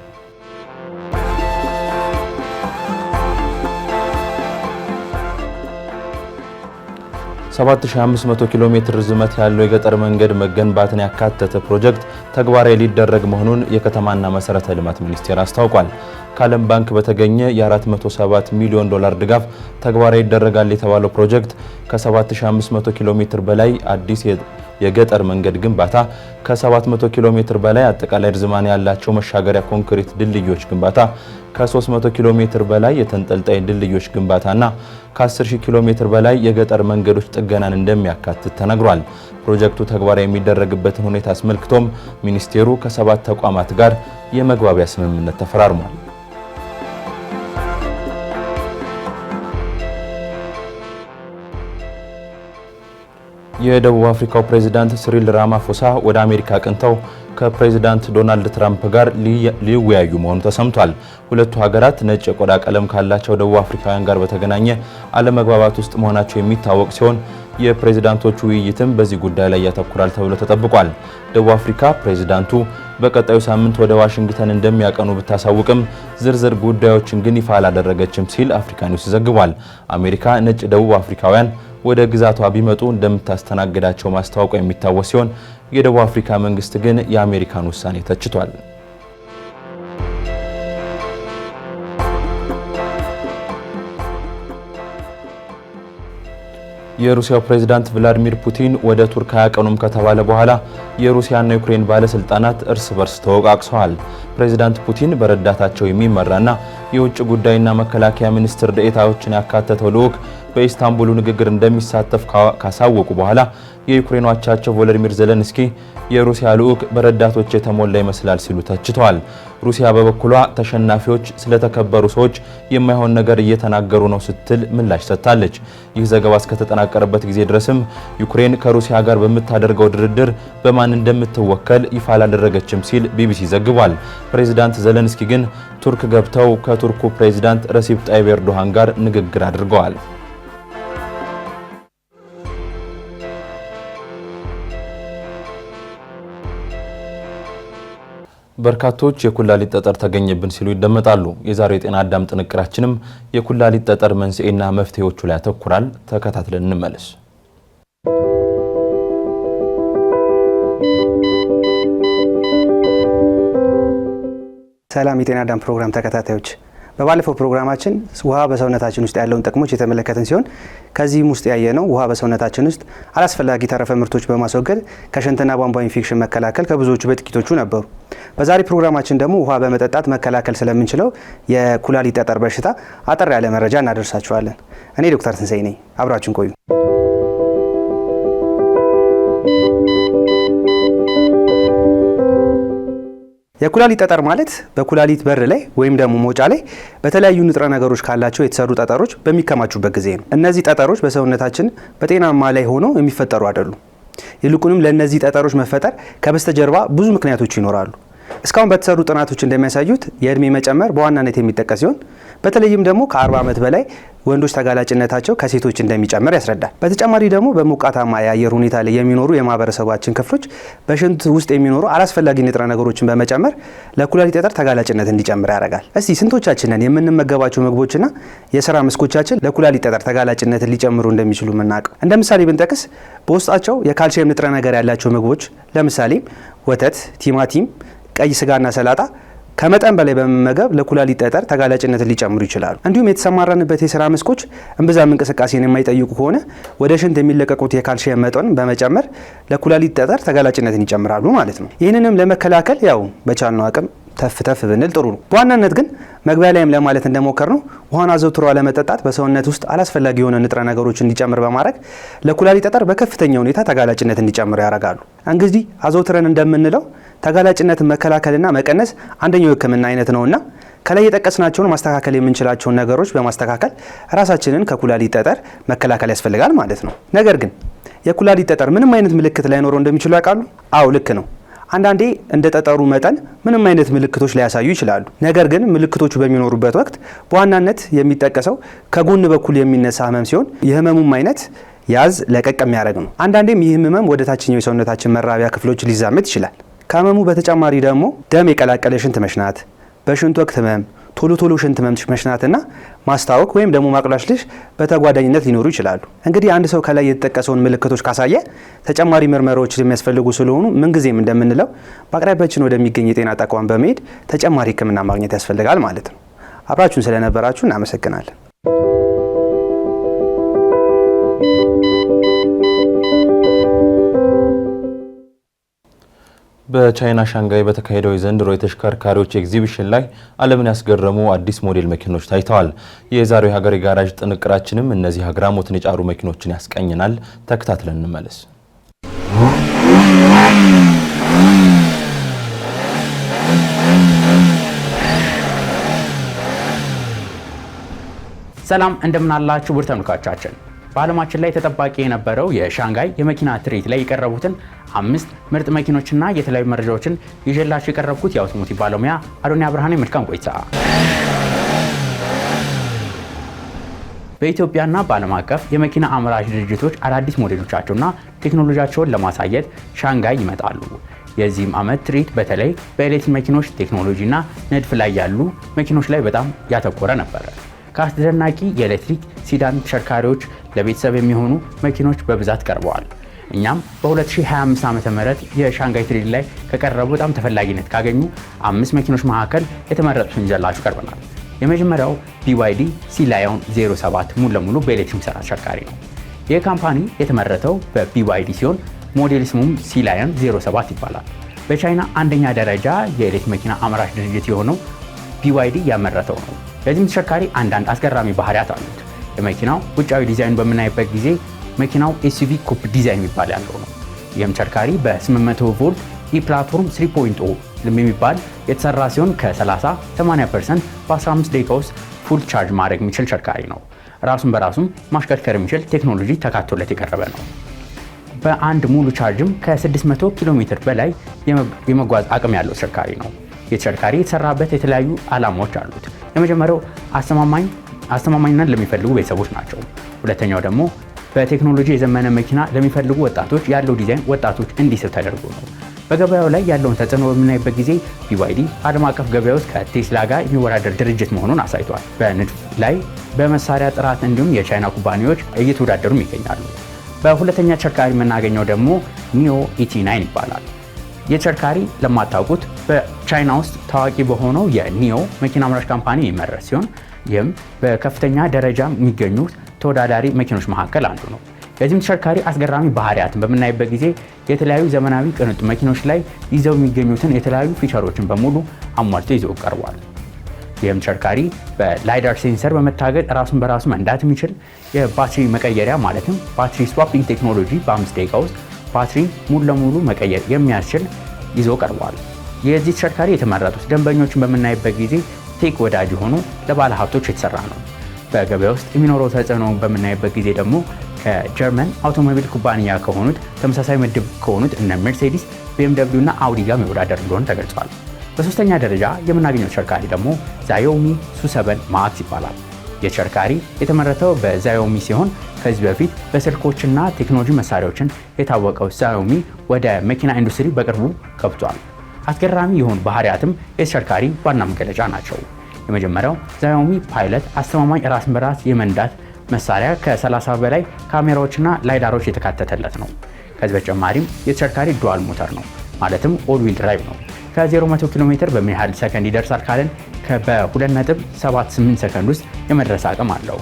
7500 ኪሎ ሜትር ርዝመት ያለው የገጠር መንገድ መገንባትን ያካተተ ፕሮጀክት ተግባራዊ ሊደረግ መሆኑን የከተማና መሰረተ ልማት ሚኒስቴር አስታውቋል። ከዓለም ባንክ በተገኘ የ407 ሚሊዮን ዶላር ድጋፍ ተግባራዊ ይደረጋል የተባለው ፕሮጀክት ከ7500 ኪሎ ሜትር በላይ አዲስ የገጠር መንገድ ግንባታ፣ ከ700 ኪሎ ሜትር በላይ አጠቃላይ ርዝማኔ ያላቸው መሻገሪያ ኮንክሪት ድልድዮች ግንባታ፣ ከ300 ኪሎ ሜትር በላይ የተንጠልጣይ ድልድዮች ግንባታና ከ10000 ኪሎ ሜትር በላይ የገጠር መንገዶች ጥገናን እንደሚያካትት ተነግሯል። ፕሮጀክቱ ተግባራዊ የሚደረግበትን ሁኔታ አስመልክቶም ሚኒስቴሩ ከ7 ተቋማት ጋር የመግባቢያ ስምምነት ተፈራርሟል። የደቡብ አፍሪካው ፕሬዝዳንት ሲሪል ራማፎሳ ወደ አሜሪካ አቅንተው ከፕሬዝዳንት ዶናልድ ትራምፕ ጋር ሊወያዩ መሆኑ ተሰምቷል። ሁለቱ ሀገራት ነጭ የቆዳ ቀለም ካላቸው ደቡብ አፍሪካውያን ጋር በተገናኘ አለመግባባት ውስጥ መሆናቸው የሚታወቅ ሲሆን የፕሬዝዳንቶቹ ውይይትም በዚህ ጉዳይ ላይ ያተኩራል ተብሎ ተጠብቋል። ደቡብ አፍሪካ ፕሬዝዳንቱ በቀጣዩ ሳምንት ወደ ዋሽንግተን እንደሚያቀኑ ብታሳውቅም ዝርዝር ጉዳዮችን ግን ይፋ አላደረገችም ሲል አፍሪካ ኒውስ ዘግቧል። አሜሪካ ነጭ ደቡብ አፍሪካውያን ወደ ግዛቷ ቢመጡ እንደምታስተናግዳቸው ማስታወቋ የሚታወስ ሲሆን የደቡብ አፍሪካ መንግስት ግን የአሜሪካን ውሳኔ ተችቷል። የሩሲያው ፕሬዝዳንት ቭላዲሚር ፑቲን ወደ ቱርክ አያቀኑም ከተባለ በኋላ የሩሲያና ዩክሬን ባለስልጣናት እርስ በርስ ተወቃቅሰዋል። ፕሬዝዳንት ፑቲን በረዳታቸው የሚመራና የውጭ ጉዳይና መከላከያ ሚኒስትር ዴኤታዎችን ያካተተው ልዑክ በኢስታንቡሉ ንግግር እንደሚሳተፍ ካሳወቁ በኋላ የዩክሬን አቻቸው ቮሎዲሚር ዜሌንስኪ የሩሲያ ልዑክ በረዳቶች የተሞላ ይመስላል ሲሉ ተችተዋል። ሩሲያ በበኩሏ ተሸናፊዎች ስለተከበሩ ሰዎች የማይሆን ነገር እየተናገሩ ነው ስትል ምላሽ ሰጥታለች። ይህ ዘገባ እስከተጠናቀረበት ጊዜ ድረስም ዩክሬን ከሩሲያ ጋር በምታደርገው ድርድር በማን እንደምትወከል ይፋ አላደረገችም ሲል ቢቢሲ ዘግቧል። ፕሬዝዳንት ዜሌንስኪ ግን ቱርክ ገብተው ከቱርኩ ፕሬዝዳንት ረሲፕ ጣይብ ኤርዶሃን ጋር ንግግር አድርገዋል። በርካቶች የኩላሊት ጠጠር ተገኘብን ሲሉ ይደመጣሉ። የዛሬው የጤና አዳም ጥንቅራችንም የኩላሊት ጠጠር መንስኤና መፍትሄዎቹ ላይ ያተኩራል። ተከታትለን እንመለስ። ሰላም የጤና አዳም ፕሮግራም ተከታታዮች፣ በባለፈው ፕሮግራማችን ውሃ በሰውነታችን ውስጥ ያለውን ጥቅሞች የተመለከትን ሲሆን ከዚህም ውስጥ ያየነው ውሃ በሰውነታችን ውስጥ አላስፈላጊ ተረፈ ምርቶች በማስወገድ ከሽንትና ቧንቧ ኢንፌክሽን መከላከል ከብዙዎቹ በጥቂቶቹ ነበሩ። በዛሬ ፕሮግራማችን ደግሞ ውሃ በመጠጣት መከላከል ስለምንችለው የኩላሊት ጠጠር በሽታ አጠር ያለ መረጃ እናደርሳችኋለን። እኔ ዶክተር ትንሳኤ ነኝ። አብራችን ቆዩ። የኩላሊት ጠጠር ማለት በኩላሊት በር ላይ ወይም ደግሞ መውጫ ላይ በተለያዩ ንጥረ ነገሮች ካላቸው የተሰሩ ጠጠሮች በሚከማቹበት ጊዜ ነው። እነዚህ ጠጠሮች በሰውነታችን በጤናማ ላይ ሆነው የሚፈጠሩ አይደሉም። ይልቁንም ለእነዚህ ጠጠሮች መፈጠር ከበስተጀርባ ብዙ ምክንያቶች ይኖራሉ። እስካሁን በተሰሩ ጥናቶች እንደሚያሳዩት የእድሜ መጨመር በዋናነት የሚጠቀስ ሲሆን በተለይም ደግሞ ከ40 ዓመት በላይ ወንዶች ተጋላጭነታቸው ከሴቶች እንደሚጨምር ያስረዳል። በተጨማሪ ደግሞ በሞቃታማ የአየር ሁኔታ ላይ የሚኖሩ የማህበረሰባችን ክፍሎች በሽንት ውስጥ የሚኖሩ አላስፈላጊ ንጥረ ነገሮችን በመጨመር ለኩላሊት ጠጠር ተጋላጭነት እንዲጨምር ያደርጋል። እስቲ ስንቶቻችንን የምንመገባቸው ምግቦችና የስራ መስኮቻችን ለኩላሊት ጠጠር ተጋላጭነትን ሊጨምሩ እንደሚችሉ የምናውቀው? እንደ ምሳሌ ብንጠቅስ በውስጣቸው የካልሲየም ንጥረ ነገር ያላቸው ምግቦች ለምሳሌ ወተት፣ ቲማቲም፣ ቀይ ስጋና ሰላጣ ከመጠን በላይ በመመገብ ለኩላሊት ጠጠር ተጋላጭነትን ሊጨምሩ ይችላሉ። እንዲሁም የተሰማራንበት የስራ መስኮች እምብዛም እንቅስቃሴን የማይጠይቁ ከሆነ ወደ ሽንት የሚለቀቁት የካልሲየም መጠን በመጨመር ለኩላሊት ጠጠር ተጋላጭነትን ይጨምራሉ ማለት ነው። ይህንንም ለመከላከል ያው በቻልነው አቅም ተፍ ብንል ጥሩ ነው። በዋናነት ግን መግቢያ ላይም ለማለት እንደሞከር ነው ውሃን አዘውትሮ አለመጠጣት በሰውነት ውስጥ አላስፈላጊ የሆነ ንጥረ ነገሮች እንዲጨምር በማድረግ ለኩላሊት ጠጠር በከፍተኛ ሁኔታ ተጋላጭነት እንዲጨምር ያደርጋሉ። እንግዲህ አዘውትረን እንደምንለው ተጋላጭነትን መከላከልና መቀነስ አንደኛው የሕክምና አይነት ነውና ከላይ የጠቀስናቸውን ማስተካከል የምንችላቸውን ነገሮች በማስተካከል ራሳችንን ከኩላሊት ጠጠር መከላከል ያስፈልጋል ማለት ነው። ነገር ግን የኩላሊት ጠጠር ምንም አይነት ምልክት ላይኖረው እንደሚችሉ ያውቃሉ? አዎ ልክ ነው። አንዳንዴ እንደ ጠጠሩ መጠን ምንም አይነት ምልክቶች ሊያሳዩ ይችላሉ። ነገር ግን ምልክቶቹ በሚኖሩበት ወቅት በዋናነት የሚጠቀሰው ከጎን በኩል የሚነሳ ህመም ሲሆን የህመሙም አይነት ያዝ ለቀቅ የሚያደርግ ነው። አንዳንዴም ይህ ህመም ወደ ታችኛው የሰውነታችን መራቢያ ክፍሎች ሊዛመት ይችላል። ከህመሙ በተጨማሪ ደግሞ ደም የቀላቀለ ሽንት መሽናት፣ በሽንት ወቅት ህመም፣ ቶሎ ሽንት መሽናትና ማስታወክ ወይም ደግሞ ማቅለሽለሽ በተጓዳኝነት ሊኖሩ ይችላሉ። እንግዲህ አንድ ሰው ከላይ የተጠቀሰውን ምልክቶች ካሳየ ተጨማሪ ምርመራዎች የሚያስፈልጉ ስለሆኑ ምንጊዜም እንደምንለው በአቅራቢያችን ወደሚገኝ የጤና ተቋም በመሄድ ተጨማሪ ሕክምና ማግኘት ያስፈልጋል ማለት ነው። አብራችሁን ስለነበራችሁ እናመሰግናለን። በቻይና ሻንጋይ በተካሄደው የዘንድሮ የተሽከርካሪዎች ኤግዚቢሽን ላይ ዓለምን ያስገረሙ አዲስ ሞዴል መኪኖች ታይተዋል። የዛሬው የሀገሬ ጋራዥ ጥንቅራችንም እነዚህ አግራሞትን የጫሩ መኪኖችን ያስቀኝናል። ተከታትለን እንመለስ። ሰላም እንደምን አላችሁ ውድ ተመልካቾቻችን። በዓለማችን ላይ ተጠባቂ የነበረው የሻንጋይ የመኪና ትርኢት ላይ የቀረቡትን 5 ምርጥ መኪኖችና የተለያዩ መረጃዎችን ይዤላችሁ የቀረብኩት የአውቶሞቲቭ ባለሙያ አዶንያ ብርሃኔ። መልካም ቆይታ። በኢትዮጵያና በዓለም አቀፍ የመኪና አምራች ድርጅቶች አዳዲስ ሞዴሎቻቸውና ቴክኖሎጂያቸውን ለማሳየት ሻንጋይ ይመጣሉ። የዚህም ዓመት ትርኢት በተለይ በኤሌክትሪክ መኪኖች ቴክኖሎጂና ንድፍ ላይ ያሉ መኪኖች ላይ በጣም ያተኮረ ነበር። ከአስደናቂ የኤሌክትሪክ ሲዳን ተሽከርካሪዎች ለቤተሰብ የሚሆኑ መኪኖች በብዛት ቀርበዋል። እኛም በ2025 ዓ.ም የሻንጋይ ትርኢት ላይ ከቀረቡ በጣም ተፈላጊነት ካገኙ 5 መኪኖች መካከል የተመረጡትን ይዘላችሁ ቀርበናል። የመጀመሪያው BYD ሲላዮን 07 ሙሉ ለሙሉ በኤሌክትሪክ የሚሰራ ተሽከርካሪ ነው። ይህ ካምፓኒ የተመረተው በBYD ሲሆን ሞዴል ስሙም ሲላዮን 07 ይባላል። በቻይና አንደኛ ደረጃ የኤሌክትሪክ መኪና አምራች ድርጅት የሆነው BYD ያመረተው ነው። ለዚህም ተሽከርካሪ አንዳንድ አስገራሚ ባህሪያት አሉት። የመኪናው ውጫዊ ዲዛይን በምናይበት ጊዜ መኪናው SUV ኩፕ ዲዛይን የሚባል ያለው ነው። ይህም ተሽከርካሪ በ800 ቮልት ፕላትፎርም 3.0 የሚባል የተሰራ ሲሆን ከ30-80% በ15 ደቂቃ ውስጥ ፉል ቻርጅ ማድረግ የሚችል ተሽከርካሪ ነው። ራሱን በራሱም ማሽከርከር የሚችል ቴክኖሎጂ ተካቶለት የቀረበ ነው። በአንድ ሙሉ ቻርጅም ከ600 ኪሎ ሜትር በላይ የመጓዝ አቅም ያለው ተሽከርካሪ ነው። የተሽከርካሪ የተሰራበት የተለያዩ ዓላማዎች አሉት። የመጀመሪያው አስተማማኝነት ለሚፈልጉ ቤተሰቦች ናቸው። ሁለተኛው ደግሞ በቴክኖሎጂ የዘመነ መኪና ለሚፈልጉ ወጣቶች ያለው ዲዛይን ወጣቶች እንዲስብ ተደርጎ ነው። በገበያው ላይ ያለውን ተጽዕኖ በምናይበት ጊዜ BYD ዓለም አቀፍ ገበያ ውስጥ ከቴስላ ጋር የሚወዳደር ድርጅት መሆኑን አሳይቷል። በንድፍ ላይ በመሳሪያ ጥራት እንዲሁም የቻይና ኩባንያዎች እየተወዳደሩም ይገኛሉ። በሁለተኛ ተሽከርካሪ የምናገኘው ደግሞ ኒዮ ET9 ይባላል። የተሽከርካሪ ለማታውቁት በቻይና ውስጥ ታዋቂ በሆነው የኒዮ መኪና አምራች ካምፓኒ የሚመረት ሲሆን ይህም በከፍተኛ ደረጃ የሚገኙት ተወዳዳሪ መኪኖች መካከል አንዱ ነው። የዚህም ተሽከርካሪ አስገራሚ ባህሪያትን በምናይበት ጊዜ የተለያዩ ዘመናዊ ቅንጡ መኪኖች ላይ ይዘው የሚገኙትን የተለያዩ ፊቸሮችን በሙሉ አሟልቶ ይዘው ቀርቧል። ይህም ተሽከርካሪ በላይዳር ሴንሰር በመታገድ ራሱን በራሱ መንዳት የሚችል የባትሪ መቀየሪያ ማለትም ባትሪ ስዋፒንግ ቴክኖሎጂ በ5 ደቂቃ ውስጥ ባትሪ ሙሉ ለሙሉ መቀየር የሚያስችል ይዞ ቀርቧል። የዚህ ተሽከርካሪ የተመረጡት ደንበኞችን በምናይበት ጊዜ ቴክ ወዳጅ የሆኑ ለባለ ሀብቶች የተሰራ ነው። በገበያ ውስጥ የሚኖረው ተጽዕኖ በምናይበት ጊዜ ደግሞ ከጀርመን አውቶሞቢል ኩባንያ ከሆኑት ተመሳሳይ ምድብ ከሆኑት እነ ሜርሴዲስ፣ BMW እና አውዲ ጋር የሚወዳደር እንደሆነ ተገልጿል። በሶስተኛ ደረጃ የምናገኘው ተሽከርካሪ ደግሞ ዛዮሚ ሱ7 ማክስ ይባላል። የተሽከርካሪ የተመረተው በዛዮሚ ሲሆን ከዚህ በፊት በስልኮችና ቴክኖሎጂ መሳሪያዎችን የታወቀው ዛዮሚ ወደ መኪና ኢንዱስትሪ በቅርቡ ገብቷል። አስገራሚ የሆኑ ባህሪያትም የተሽከርካሪ ዋና መገለጫ ናቸው። የመጀመሪያው ዛዮሚ ፓይለት አስተማማኝ ራስን በራስ የመንዳት መሳሪያ ከ30 በላይ ካሜራዎችና ላይዳሮች የተካተተለት ነው። ከዚህ በተጨማሪም የተሽከርካሪ ዱዋል ሞተር ነው፣ ማለትም ኦል ዊል ድራይቭ ነው። ከ0-100 ኪሎ ሜትር በምን ያህል ሰከንድ ይደርሳል ካለን በ2.78 ሰከንድ ውስጥ የመድረስ አቅም አለው።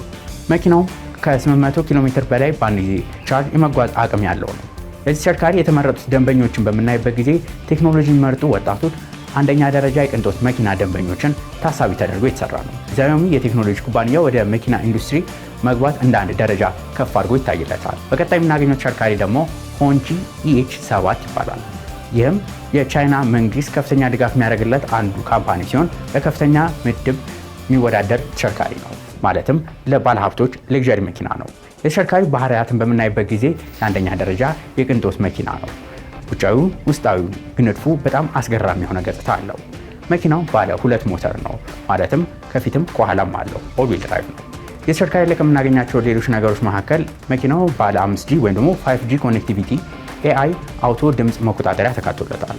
መኪናው ከ800 ኪሎ ሜትር በላይ በአንድ ጊዜ ቻርጅ የመጓዝ አቅም ያለው ነው። ለዚህ ተሽከርካሪ የተመረጡት ደንበኞችን በምናይበት ጊዜ ቴክኖሎጂ የሚመርጡ ወጣቶች አንደኛ ደረጃ የቅንጦት መኪና ደንበኞችን ታሳቢ ተደርጎ የተሰራ ነው። ዛዮሚ የቴክኖሎጂ ኩባንያ ወደ መኪና ኢንዱስትሪ መግባት እንደ አንድ ደረጃ ከፍ አድርጎ ይታይለታል። በቀጣይ የምናገኘው ተሽከርካሪ ደግሞ ሆንጂ EH7 ይባላል። ይህም የቻይና መንግስት ከፍተኛ ድጋፍ የሚያደርግለት አንዱ ካምፓኒ ሲሆን በከፍተኛ ምድብ የሚወዳደር ተሽከርካሪ ነው። ማለትም ለባለሀብቶች ሌክዠሪ መኪና ነው። የተሽከርካሪ ባህሪያትን በምናይበት ጊዜ የአንደኛ ደረጃ የቅንጦት መኪና ነው። ውጫዊ ውስጣዊ ንድፉ በጣም አስገራሚ የሆነ ገጽታ አለው። መኪናው ባለ 2 ሞተር ነው። ማለትም ከፊትም ከኋላም አለው። ኦል ዊል ድራይቭ ነው። የተሽከርካሪ ላይ ከምናገኛቸው ሌሎች ነገሮች መካከል መኪናው ባለ 5G ወይም ደግሞ 5G ኮኔክቲቪቲ AI አውቶ ድምፅ መቆጣጠሪያ ተካቶለታል።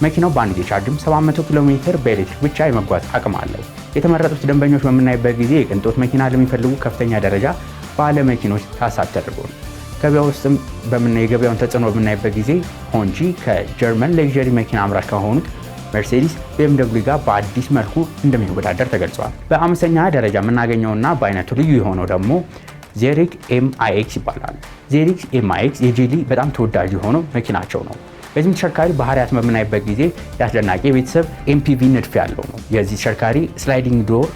መኪናው በአንድ ጊዜ ቻርጅም 700 ኪሎ ሜትር በኤሌክትሪክ ብቻ የመጓዝ አቅም አለው። የተመረጡት ደንበኞች በምናይበት ጊዜ የቅንጦት መኪና ለሚፈልጉ ከፍተኛ ደረጃ ባለ መኪኖች ታሳቢ ተደርጎ ነው። ገበያ ውስጥም የገበያውን ተጽዕኖ በምናይበት ጊዜ ሆንጂ ከጀርመን ሌክዠሪ መኪና አምራች ከሆኑት ሜርሴዲስ፣ BMW ጋር በአዲስ መልኩ እንደሚወዳደር ተገልጿል። በአምስተኛ ደረጃ የምናገኘውና በአይነቱ ልዩ የሆነው ደግሞ ዜሪክ MIX ይባላል። ዜሪክ MIX የጄሊ በጣም ተወዳጅ የሆነው መኪናቸው ነው። በዚህ ተሽከርካሪ ባህሪያት በምናይበት ጊዜ የአስደናቂ የቤተሰብ MPV ንድፍ ያለው ነው። የዚህ ተሽከርካሪ ስላይዲንግ ዶር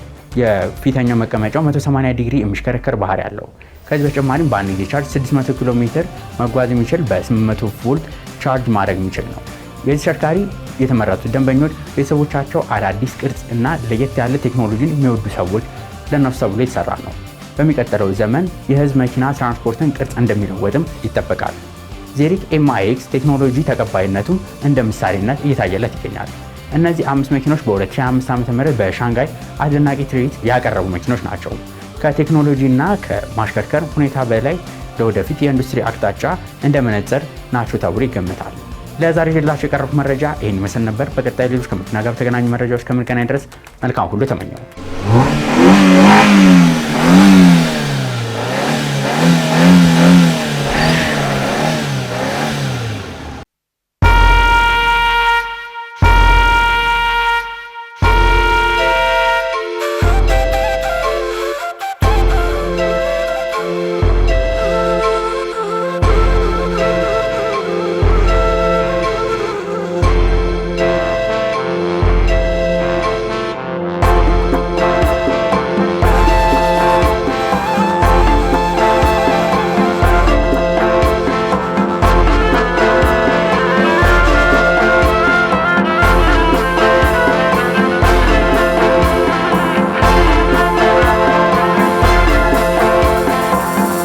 የፊተኛው መቀመጫው 180 ዲግሪ የሚሽከረከር ባህሪ ያለው። ከዚህ በተጨማሪም በአንድ ጊዜ ቻርጅ 600 ኪሎ ሜትር መጓዝ የሚችል በ800 ቮልት ቻርጅ ማድረግ የሚችል ነው። የዚህ ተሽከርካሪ የተመረጡት ደንበኞች ቤተሰቦቻቸው አዳዲስ ቅርጽ እና ለየት ያለ ቴክኖሎጂን የሚወዱ ሰዎች ለነሱ ተብሎ የተሰራ ነው። በሚቀጥለው ዘመን የህዝብ መኪና ትራንስፖርትን ቅርጽ እንደሚለወጥም ይጠበቃል። ዜሪክ ኤምአይኤክስ ቴክኖሎጂ ተቀባይነቱም እንደ ምሳሌነት እየታየለት ይገኛል። እነዚህ 5 መኪኖች በ2025 ዓ.ም በሻንጋይ አስደናቂ ትርኢት ያቀረቡ መኪኖች ናቸው። ከቴክኖሎጂና ከማሽከርከር ሁኔታ በላይ ለወደፊት የኢንዱስትሪ አቅጣጫ እንደ መነጽር ናቸው ተብሎ ይገመታል። ለዛሬ ሌላችሁ የቀረቡት መረጃ ይህን ይመስል ነበር። በቀጣይ ሌሎች ከመኪና ጋር ተገናኙ መረጃዎች ከምንገናኝ ድረስ መልካም ሁሉ ተመኘው።